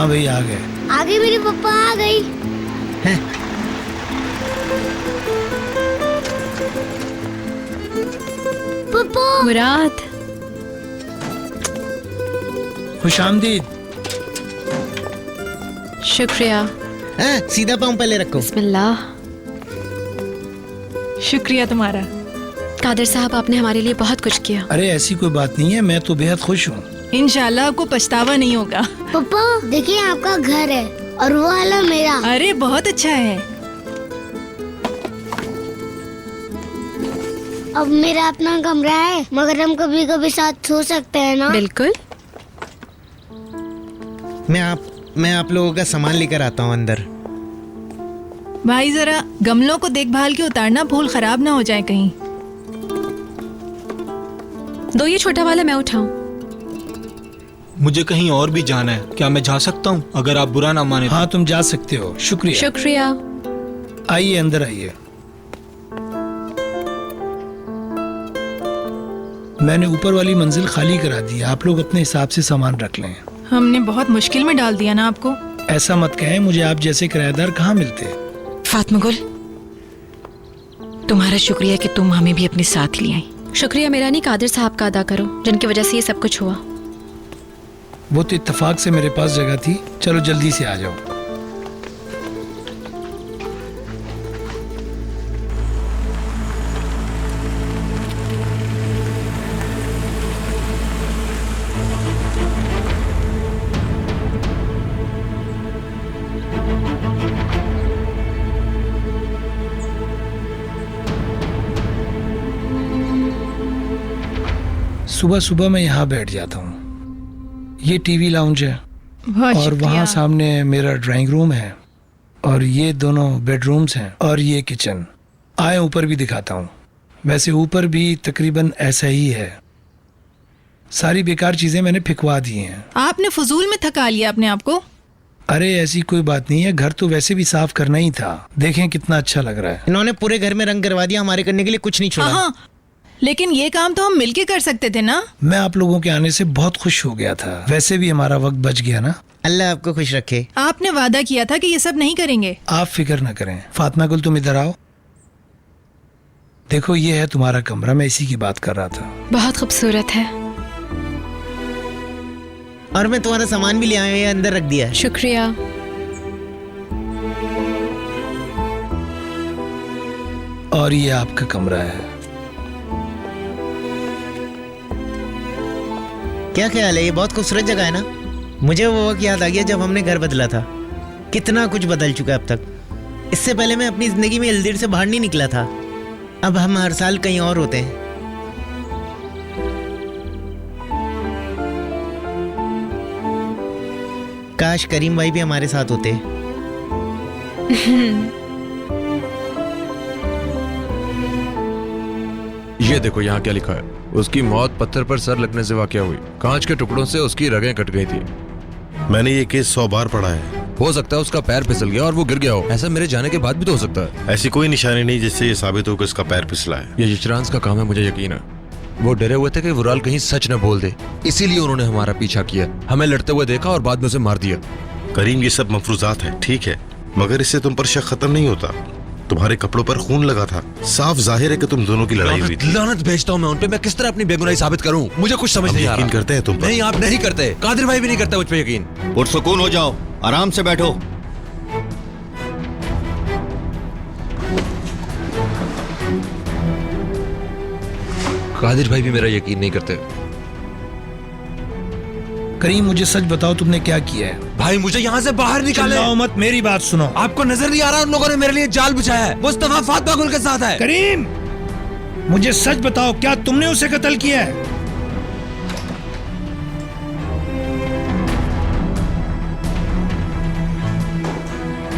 हाँ भाई आ गए। आगे मेरी पप्पा आ गई। पप्पा। मुराद, खुशामदीद। शुक्रिया। सीधा पाँव पहले रखो। बिस्मिल्लाह। शुक्रिया तुम्हारा। कादिर साहब, आपने हमारे लिए बहुत कुछ किया। अरे ऐसी कोई बात नहीं है, मैं तो बेहद खुश हूँ। इंशाल्लाह आपको पछतावा नहीं होगा। पप्पा देखिए आपका घर है और वो वाला मेरा। अरे बहुत अच्छा है। अब मेरा अपना कमरा है, मगर हम कभी कभी साथ सो सकते हैं ना? बिल्कुल। मैं आप लोगों का सामान लेकर आता हूँ अंदर। भाई जरा गमलों को देखभाल के उतारना, फूल खराब ना हो जाए कहीं। दो ये छोटा वाला मैं उठाऊं। मुझे कहीं और भी जाना है, क्या मैं जा सकता हूँ अगर आप बुरा ना माने? हाँ तुम जा सकते हो। शुक्रिया। शुक्रिया। आइए अंदर आइए। मैंने ऊपर वाली मंजिल खाली करा दी, आप लोग अपने हिसाब से सामान रख लें। हमने बहुत मुश्किल में डाल दिया ना आपको। ऐसा मत कहें, मुझे आप जैसे किराएदार कहाँ मिलते। फातिमा गुल, तुम्हारा शुक्रिया कि तुम हमें भी अपने साथ ले आई। शुक्रिया मेरा नहीं, कादिर साहब का अदा करो, जिनकी वजह से ये सब कुछ हुआ। वो तो इत्तेफाक से मेरे पास जगह थी। चलो जल्दी से आ जाओ। सुबह सुबह मैं यहाँ बैठ जाता हूँ। ये टीवी लाउंज है बहुत और शुक्रिया। वहाँ सामने मेरा ड्राइंग रूम है और ये दोनों बेडरूम्स हैं और ये किचन। आए ऊपर भी दिखाता हूँ। वैसे ऊपर भी तकरीबन ऐसा ही है। सारी बेकार चीजें मैंने फेंकवा दी हैं। आपने फजूल में थका लिया अपने आप को। अरे ऐसी कोई बात नहीं है, घर तो वैसे भी साफ करना ही था। देखें कितना अच्छा लग रहा है। इन्होंने पूरे घर में रंग करवा दिया, हमारे करने के लिए कुछ नहीं छोड़ा। हाँ, लेकिन ये काम तो हम मिलके कर सकते थे ना। मैं आप लोगों के आने से बहुत खुश हो गया था। वैसे भी हमारा वक्त बच गया ना। अल्लाह आपको खुश रखे। आपने वादा किया था कि ये सब नहीं करेंगे। आप फिक्र न करें। फातिमा गुल तुम इधर आओ। देखो ये है तुम्हारा कमरा, मैं इसी की बात कर रहा था। बहुत खूबसूरत है। और मैं तुम्हारा सामान भी ले आया हूं, ये अंदर रख दिया है। शुक्रिया। और ये आपका कमरा है। क्या ख्याल है, ये बहुत खूबसूरत जगह है ना? मुझे वो वक्त याद आ गया जब हमने घर बदला था। कितना कुछ बदल चुका है अब तक। इससे पहले मैं अपनी जिंदगी में अल्दीर से बाहर नहीं निकला था। अब हम हर साल कहीं और होते हैं। काश करीम भाई भी हमारे साथ होते। ये देखो यहाँ क्या लिखा है। उसकी मौत पत्थर पर सर लगने से वाकया हुई। कांच के टुकड़ों से उसकी रगें कट गई थी। मैंने ये केस 100 बार पढ़ा है। हो सकता है उसका पैर फिसल गया और वो गिर गया हो। ऐसा मेरे जाने के बाद भी तो हो सकता है। ऐसी कोई निशानी नहीं जिससे ये साबित हो कि उसका पैर फिसला है। ये यशरांस का काम है, मुझे यकीन है। वो डरे हुए थे कि वुराल कहीं सच न बोल दे, इसीलिए उन्होंने हमारा पीछा किया, हमें लड़ते हुए देखा और बाद में उसे मार दिया। करीम ये सब मफरूजात है, ठीक है, मगर इससे तुम पर शक खत्म नहीं होता। तुम्हारे कपड़ों पर खून लगा था, साफ जाहिर है कि तुम दोनों की लड़ाई हुई थी। लानत भेजता हूँ मैं उन पे। मैं किस तरह अपनी बेगुनाही साबित करूँ? मुझे कुछ समझ नहीं आ रहा। यकीन करते हैं तुम पर? नहीं, आप नहीं करते। कादिर भाई भी नहीं करता मुझ पे यकीन। पुरसुकून हो जाओ, आराम से बैठो। कादिर भाई भी मेरा यकीन नहीं करते। करीम मुझे सच बताओ, तुमने क्या किया है? भाई मुझे यहाँ से बाहर निकाले। चिल्लाओ मत, मेरी बात सुनो। आपको नजर नहीं आ रहा उन लोगों ने मेरे लिए जाल बिछाया है। मुस्तफा फातिमा गुल के साथ है। करीम मुझे सच बताओ, क्या तुमने उसे कत्ल किया है?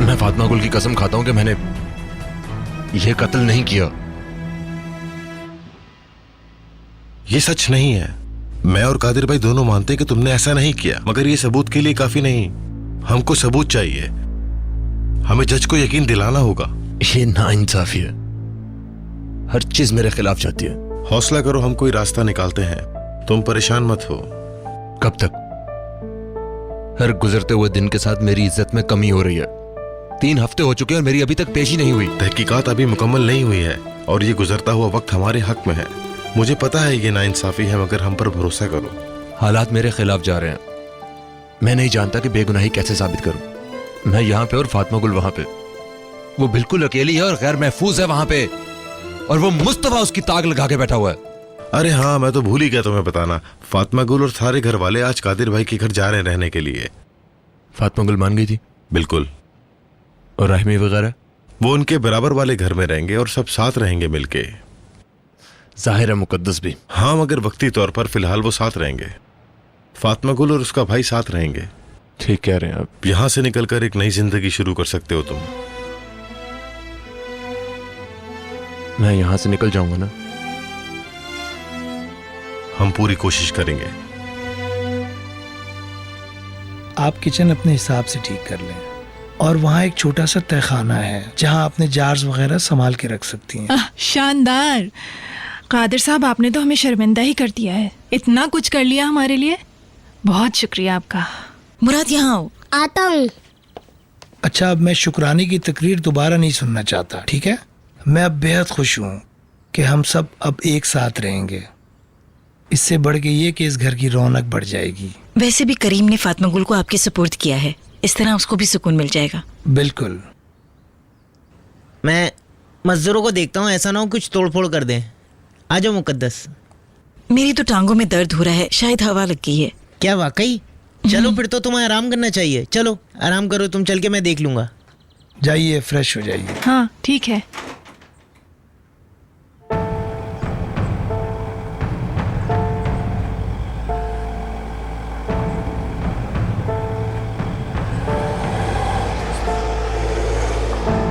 मैं फातिमा गुल की कसम खाता हूं कि मैंने यह कत्ल नहीं किया। ये सच नहीं है। मैं और कादिर भाई दोनों मानते हैं कि तुमने ऐसा नहीं किया, मगर ये सबूत के लिए काफी नहीं। हमको सबूत चाहिए। हमें जज को यकीन दिलाना होगा। ये नाइंसाफी है। हर चीज मेरे खिलाफ जाती है। हौसला करो, हम कोई रास्ता निकालते हैं। तुम परेशान मत हो। कब तक? हर गुजरते हुए दिन के साथ मेरी इज्जत में कमी हो रही है। 3 हफ्ते हो चुके हैं और मेरी अभी तक पेशी नहीं हुई। तहकीकात अभी मुकम्मल नहीं हुई है और ये गुजरता हुआ वक्त हमारे हक में है। मुझे पता है ये नाइंसाफी है, मगर हम पर भरोसा करो। हालात मेरे खिलाफ जा रहे हैं। मैं नहीं जानता कि बेगुनाही कैसे साबित करूं। मैं यहाँ पे और फातिमा गुल वहां पे। वो बिल्कुल अकेली है और गैर महफूज है वहां पे, और वो मुस्तफा उसकी ताक लगा के बैठा हुआ है। अरे हाँ, मैं तो भूल ही गया तुम्हें बताना। फातिमा गुल और सारे घर वाले आज कादिर भाई के घर जा रहे हैं रहने के लिए। फातिमा गुल मान गई थी? बिल्कुल। और रहमी वगैरह? वो उनके बराबर वाले घर में रहेंगे और सब साथ रहेंगे मिलके। जाहिर है मुकद्दस भी। हाँ, मगर वक्ती तौर पर फिलहाल वो साथ रहेंगे। फातिमा गुल और उसका भाई साथ रहेंगे। ठीक कह रहे हैं आप। यहां से निकलकर एक नई जिंदगी शुरू कर सकते हो तुम। मैं यहां से निकल जाऊंगा ना? हम पूरी कोशिश करेंगे। आप किचन अपने हिसाब से ठीक कर लें, और वहाँ एक छोटा सा तहखाना है जहाँ अपने जार्स वगैरह संभाल के रख सकती हैं। शानदार। कादिर साहब, आपने तो हमें शर्मिंदा ही कर दिया है। इतना कुछ कर लिया हमारे लिए, बहुत शुक्रिया आपका। मुराद यहाँ आओ। आता हूँ। अच्छा, अब मैं शुक्राने की तकरीर दोबारा नहीं सुनना चाहता, ठीक है? मैं अब बेहद खुश हूँ कि हम सब अब एक साथ रहेंगे। इससे बढ़ के ये कि इस घर की रौनक बढ़ जाएगी। वैसे भी करीम ने फातिमा गुल को आपके सुपुर्द किया है, इस तरह उसको भी सुकून मिल जाएगा। बिल्कुल। मैं मजदूरों को देखता हूँ, ऐसा ना हो कुछ तोड़फोड़ कर दें। आ जाओ मुकद्दस। मेरी तो टांगों में दर्द हो रहा है, शायद हवा लग गई है। क्या वाकई? चलो फिर तो तुम्हें आराम करना चाहिए। चलो आराम करो तुम, चल के मैं देख लूंगा। जाइए, फ्रेश हो जाइए। हाँ ठीक है।